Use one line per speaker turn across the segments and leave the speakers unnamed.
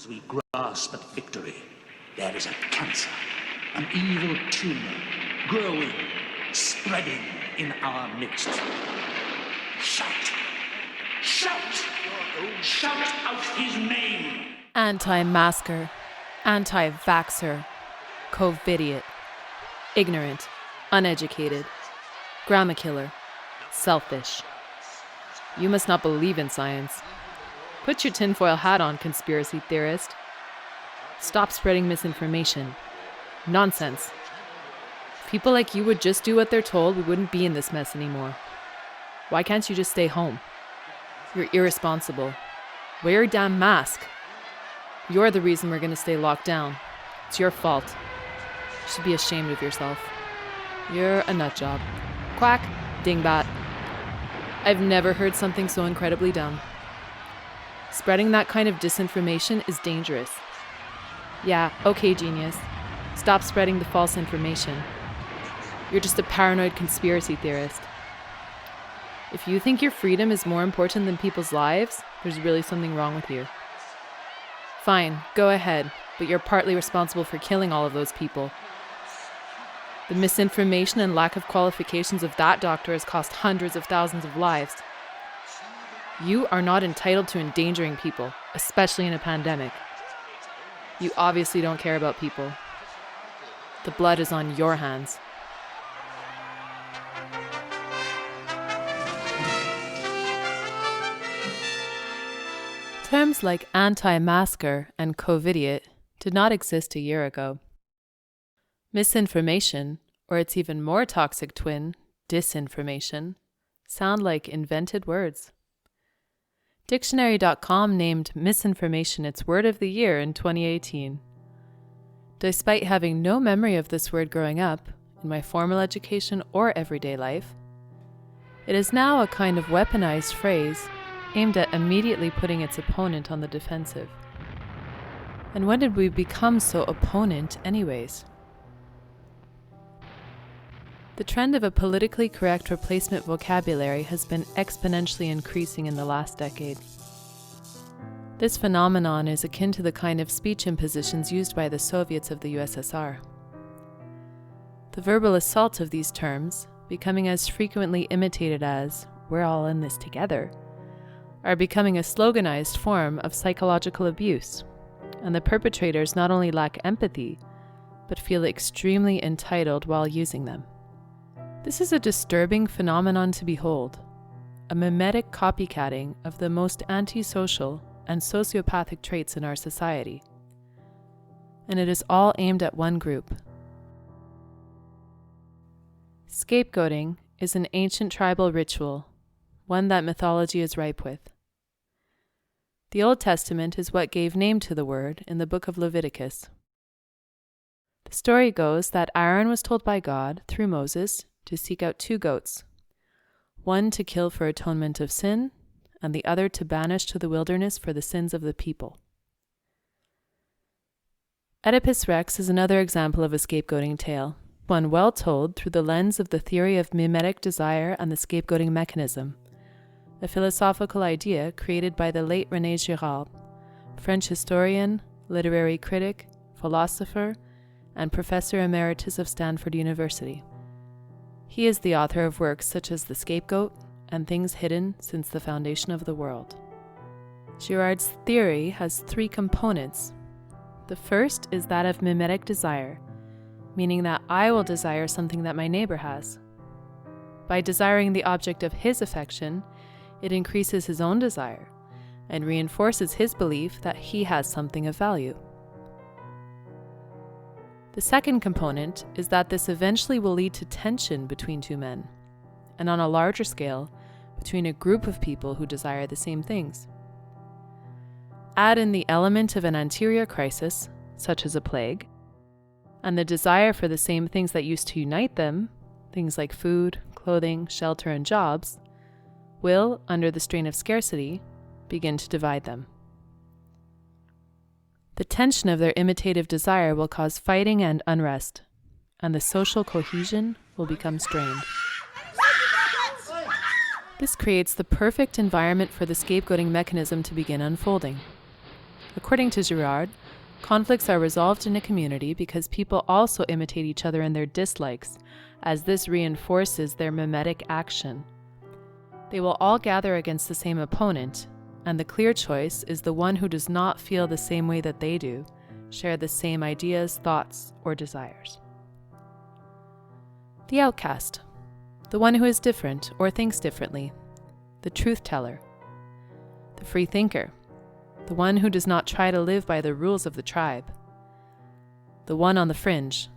As we grasp at victory, there is a cancer, an evil tumor, growing, spreading in our midst. Shout! Shout! Shout out his name!
Anti-masker, anti-vaxxer, covidiot, ignorant, uneducated, grammar killer, selfish. You must not believe in science. Put your tinfoil hat on, conspiracy theorist. Stop spreading misinformation. Nonsense. If people like you would just do what they're told, we wouldn't be in this mess anymore. Why can't you just stay home? You're irresponsible. Wear your damn mask. You're the reason we're going to stay locked down. It's your fault. You should be ashamed of yourself. You're a nut job. Quack, dingbat. I've never heard something so incredibly dumb. Spreading that kind of disinformation is dangerous. Yeah, okay, genius. Stop spreading the false information. You're just a paranoid conspiracy theorist. If you think your freedom is more important than people's lives, there's really something wrong with you. Fine, go ahead, but you're partly responsible for killing all of those people. The misinformation and lack of qualifications of that doctor has cost hundreds of thousands of lives. You are not entitled to endangering people, especially in a pandemic. You obviously don't care about people. The blood is on your hands. Terms like anti-masker and covidiot did not exist a year ago. Misinformation, or its even more toxic twin, disinformation, sound like invented words. Dictionary.com named misinformation its word of the year in 2018. Despite having no memory of this word growing up, in my formal education or everyday life, it is now a kind of weaponized phrase aimed at immediately putting its opponent on the defensive. And when did we become so opponent anyways? The trend of a politically correct replacement vocabulary has been exponentially increasing in the last decade. This phenomenon is akin to the kind of speech impositions used by the Soviets of the USSR. The verbal assault of these terms, becoming as frequently imitated as, "we're all in this together," are becoming a sloganized form of psychological abuse, and the perpetrators not only lack empathy, but feel extremely entitled while using them. This is a disturbing phenomenon to behold, a mimetic copycatting of the most antisocial and sociopathic traits in our society. And it is all aimed at one group. Scapegoating is an ancient tribal ritual, one that mythology is ripe with. The Old Testament is what gave name to the word in the book of Leviticus. The story goes that Aaron was told by God, through Moses, to seek out 2 goats, one to kill for atonement of sin, and the other to banish to the wilderness for the sins of the people. Oedipus Rex is another example of a scapegoating tale, one well told through the lens of the theory of mimetic desire and the scapegoating mechanism, a philosophical idea created by the late René Girard, French historian, literary critic, philosopher, and professor emeritus of Stanford University. He is the author of works such as The Scapegoat and Things Hidden Since the Foundation of the World. Girard's theory has 3 components. The first is that of mimetic desire, meaning that I will desire something that my neighbor has. By desiring the object of his affection, it increases his own desire and reinforces his belief that he has something of value. The second component is that this eventually will lead to tension between 2 men, and on a larger scale, between a group of people who desire the same things. Add in the element of an anterior crisis, such as a plague, and the desire for the same things that used to unite them, things like food, clothing, shelter, and jobs, will, under the strain of scarcity, begin to divide them. The tension of their imitative desire will cause fighting and unrest, and the social cohesion will become strained. This creates the perfect environment for the scapegoating mechanism to begin unfolding. According to Girard, conflicts are resolved in a community because people also imitate each other in their dislikes, as this reinforces their mimetic action. They will all gather against the same opponent, and the clear choice is the one who does not feel the same way that they do, share the same ideas, thoughts, or desires. The outcast, the one who is different or thinks differently, the truth teller, the free thinker, the one who does not try to live by the rules of the tribe, the one on the fringe,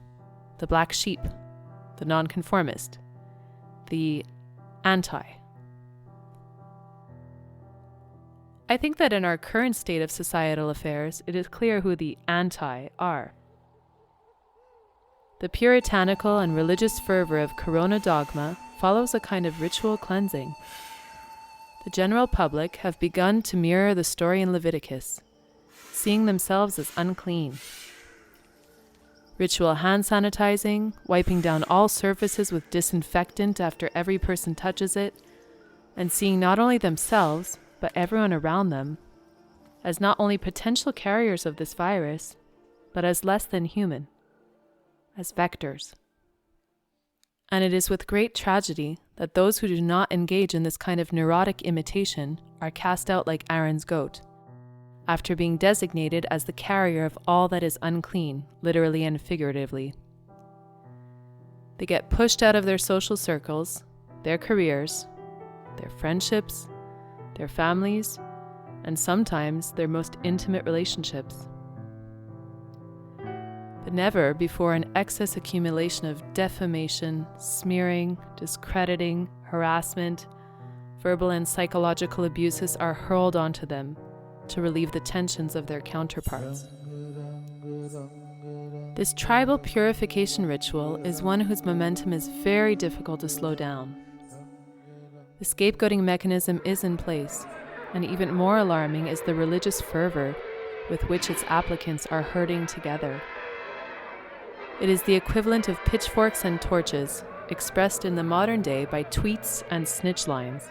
the black sheep, the nonconformist, the anti. I think that in our current state of societal affairs, it is clear who the anti are. The puritanical and religious fervor of Corona dogma follows a kind of ritual cleansing. The general public have begun to mirror the story in Leviticus, seeing themselves as unclean. Ritual hand sanitizing, wiping down all surfaces with disinfectant after every person touches it, and seeing not only themselves, but everyone around them, as not only potential carriers of this virus, but as less than human, as vectors. And it is with great tragedy that those who do not engage in this kind of neurotic imitation are cast out like Aaron's goat, after being designated as the carrier of all that is unclean, literally and figuratively. They get pushed out of their social circles, their careers, their friendships, their families, and sometimes their most intimate relationships. But never before an excess accumulation of defamation, smearing, discrediting, harassment, verbal and psychological abuses are hurled onto them to relieve the tensions of their counterparts. This tribal purification ritual is one whose momentum is very difficult to slow down. The scapegoating mechanism is in place, and even more alarming is the religious fervor with which its applicants are herding together. It is the equivalent of pitchforks and torches, expressed in the modern day by tweets and snitch lines.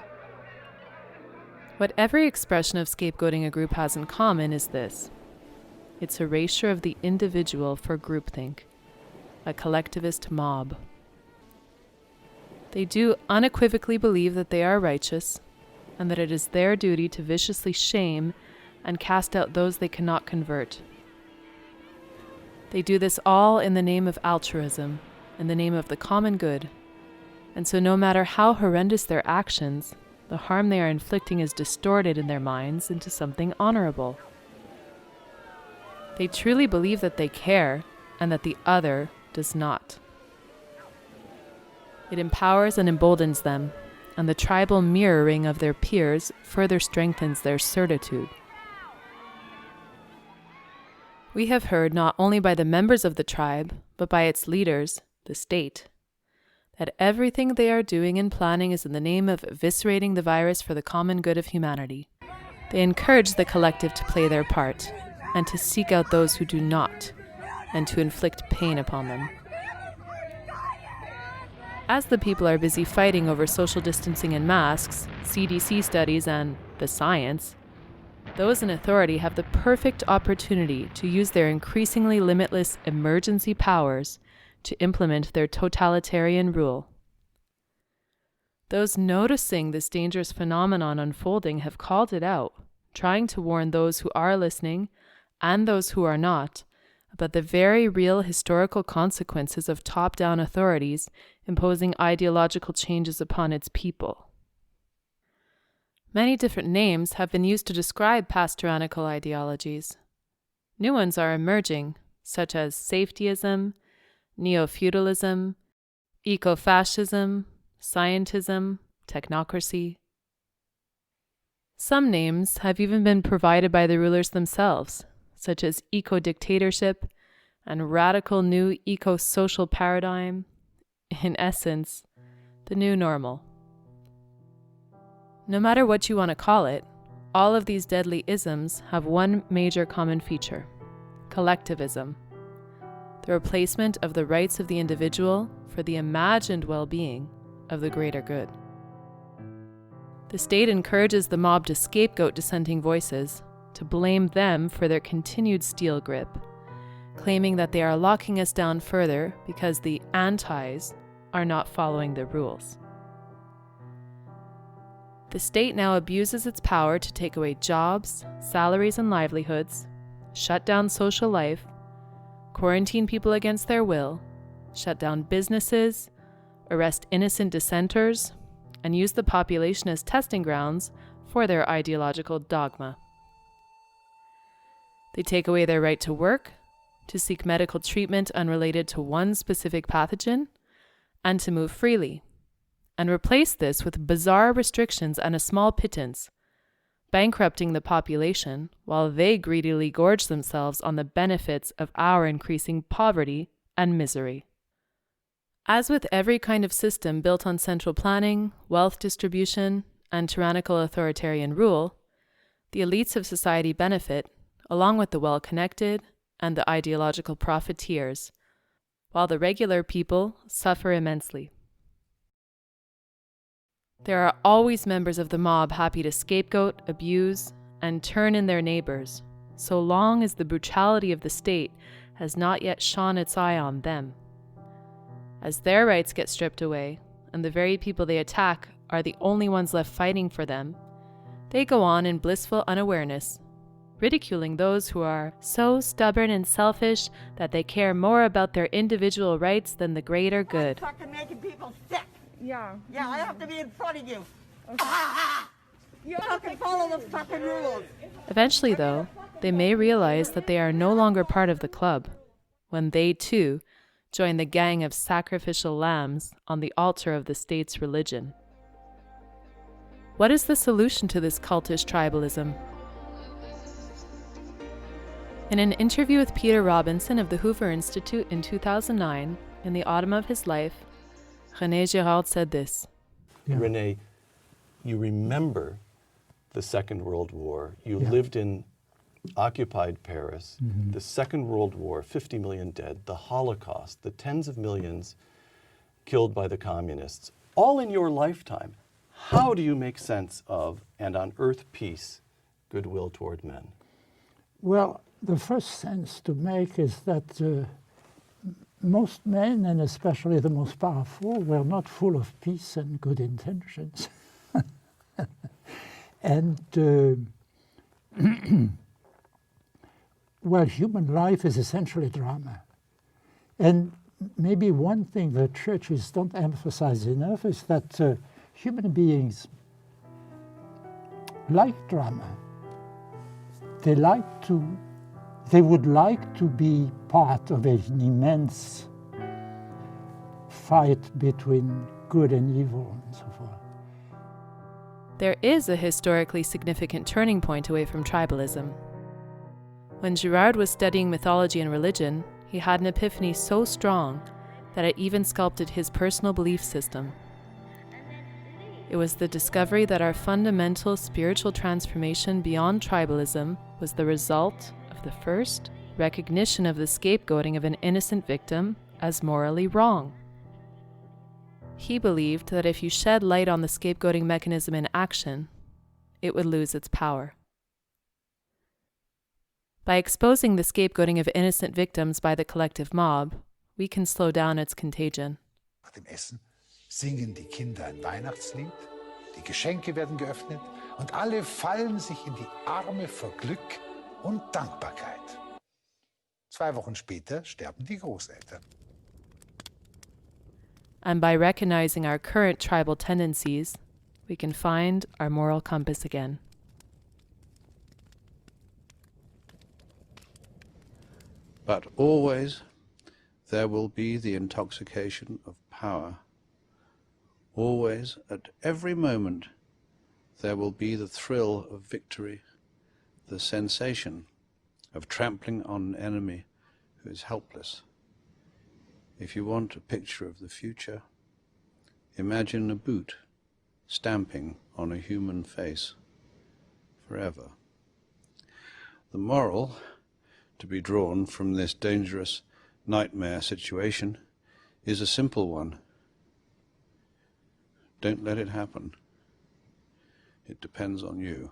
What every expression of scapegoating a group has in common is this: its erasure of the individual for groupthink, a collectivist mob. They do unequivocally believe that they are righteous, and that it is their duty to viciously shame and cast out those they cannot convert. They do this all in the name of altruism, in the name of the common good, and so no matter how horrendous their actions, the harm they are inflicting is distorted in their minds into something honorable. They truly believe that they care, and that the other does not. It empowers and emboldens them, and the tribal mirroring of their peers further strengthens their certitude. We have heard not only by the members of the tribe, but by its leaders, the state, that everything they are doing and planning is in the name of eviscerating the virus for the common good of humanity. They encourage the collective to play their part, and to seek out those who do not, and to inflict pain upon them. As the people are busy fighting over social distancing and masks, CDC studies, and the science, those in authority have the perfect opportunity to use their increasingly limitless emergency powers to implement their totalitarian rule. Those noticing this dangerous phenomenon unfolding have called it out, trying to warn those who are listening and those who are not about the very real historical consequences of top-down authorities imposing ideological changes upon its people. Many different names have been used to describe past tyrannical ideologies. New ones are emerging, such as safetyism, neo-feudalism, eco-fascism, scientism, technocracy. Some names have even been provided by the rulers themselves, such as eco-dictatorship and radical new eco-social paradigm, in essence, the new normal. No matter what you want to call it, all of these deadly isms have one major common feature: collectivism, the replacement of the rights of the individual for the imagined well-being of the greater good. The state encourages the mob to scapegoat dissenting voices, to blame them for their continued steel grip, claiming that they are locking us down further because the antis are not following the rules. The state now abuses its power to take away jobs, salaries, and livelihoods, shut down social life, quarantine people against their will, shut down businesses, arrest innocent dissenters, and use the population as testing grounds for their ideological dogma. They take away their right to work, to seek medical treatment unrelated to one specific pathogen, and to move freely, and replace this with bizarre restrictions and a small pittance, bankrupting the population while they greedily gorge themselves on the benefits of our increasing poverty and misery. As with every kind of system built on central planning, wealth distribution, and tyrannical authoritarian rule, the elites of society benefit, along with the well-connected and the ideological profiteers, while the regular people suffer immensely. There are always members of the mob happy to scapegoat, abuse, and turn in their neighbors, so long as the brutality of the state has not yet shone its eye on them. As their rights get stripped away, and the very people they attack are the only ones left fighting for them, they go on in blissful unawareness, ridiculing those who are so stubborn and selfish that they care more about their individual rights than the greater good.
That's fucking making people sick.
Yeah.
Yeah, I have to be in front of you.
Okay.
You fucking follow the fucking rules.
Eventually, though, they may realize that they are no longer part of the club, when they, too, join the gang of sacrificial lambs on the altar of the state's religion. What is the solution to this cultish tribalism? In an interview with Peter Robinson of the Hoover Institute in 2009, in the autumn of his life, René Girard said this.
Yeah. René, you remember the Second World War. You lived in occupied Paris, the Second World War, 50 million dead, the Holocaust, the tens of millions killed by the communists, all in your lifetime. How do you make sense of, and on earth peace, goodwill toward men?
Well, the first sense to make is that most men, and especially the most powerful, were not full of peace and good intentions. And, well, human life is essentially drama. And maybe one thing that churches don't emphasize enough is that human beings like drama. They would like to be part of an immense fight between good and evil and so forth.
There is a historically significant turning point away from tribalism. When Girard was studying mythology and religion, he had an epiphany so strong that it even sculpted his personal belief system. It was the discovery that our fundamental spiritual transformation beyond tribalism was the result of the first recognition of the scapegoating of an innocent victim as morally wrong. He believed that if you shed light on the scapegoating mechanism in action, it would lose its power. By exposing the scapegoating of innocent victims by the collective mob, we can slow down its contagion.
Nach dem Essen singen die Kinder ein Weihnachtslied, die Geschenke werden geöffnet und alle fallen sich in die Arme vor Glück und Dankbarkeit. 2 Wochen später sterben die Großeltern.
And by recognizing our current tribal tendencies, we can find our moral compass again.
But always there will be the intoxication of power. Always, at every moment, there will be the thrill of victory, the sensation of trampling on an enemy who is helpless. If you want a picture of the future, imagine a boot stamping on a human face forever. The moral to be drawn from this dangerous nightmare situation is a simple one. Don't let it happen. It depends on you.